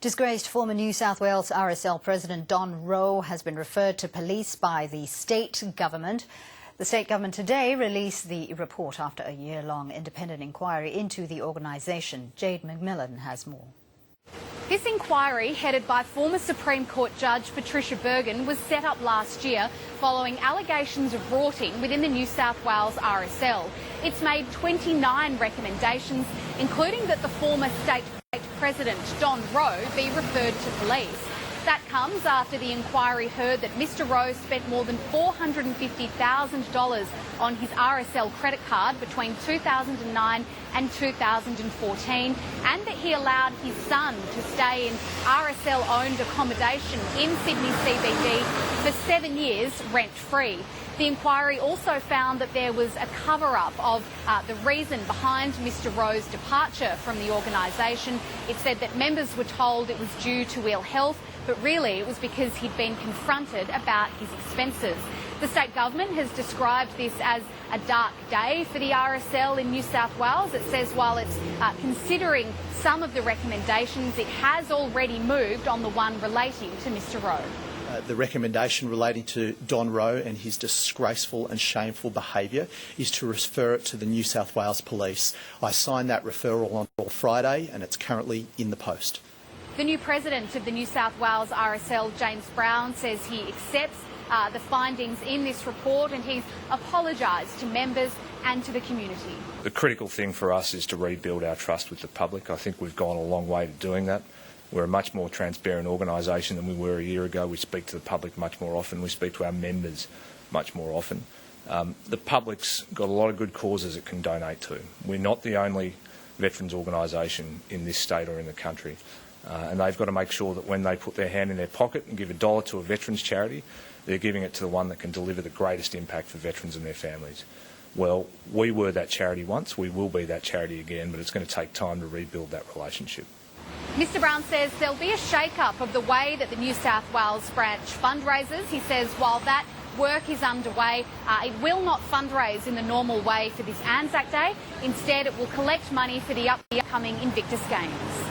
Disgraced former New South Wales RSL President Don Rowe has been referred to police by the state government. The state government today released the report after a year-long independent inquiry into the organisation. Jade McMillan has more. This inquiry, headed by former Supreme Court Judge Patricia Bergen, was set up last year following allegations of rorting within the New South Wales RSL. It's made 29 recommendations, including that the former State President Don Rowe be referred to police. That comes after the inquiry heard that Mr Rowe spent more than $450,000 on his RSL credit card between 2009 and 2014, and that he allowed his son to stay in RSL-owned accommodation in Sydney CBD for 7 years rent-free. The inquiry also found that there was a cover-up of the reason behind Mr Rowe's departure from the organisation. It said that members were told it was due to ill health, but really it was because he'd been confronted about his expenses. The state government has described this as a dark day for the RSL in New South Wales. It says while it's considering some of the recommendations, it has already moved on the one relating to Mr Rowe. The recommendation relating to Don Rowe and his disgraceful and shameful behaviour is to refer it to the New South Wales Police. I signed that referral on Friday and it's currently in the post. The new president of the New South Wales RSL, James Brown, says he accepts the findings in this report and he's apologised to members and to the community. The critical thing for us is to rebuild our trust with the public. I think we've gone a long way to doing that. We're a much more transparent organisation than we were a year ago. We speak to the public much more often. We speak to our members much more often. The public's got a lot of good causes it can donate to. We're not the only veterans organisation in this state or in the country. And they've got to make sure that when they put their hand in their pocket and give $1 to a veterans charity, they're giving it to the one that can deliver the greatest impact for veterans and their families. Well, we were that charity once, we will be that charity again, but it's going to take time to rebuild that relationship. Mr Brown says there'll be a shake-up of the way that the New South Wales branch fundraises. He says while that work is underway, it will not fundraise in the normal way for this Anzac Day. Instead, it will collect money for the upcoming Invictus Games.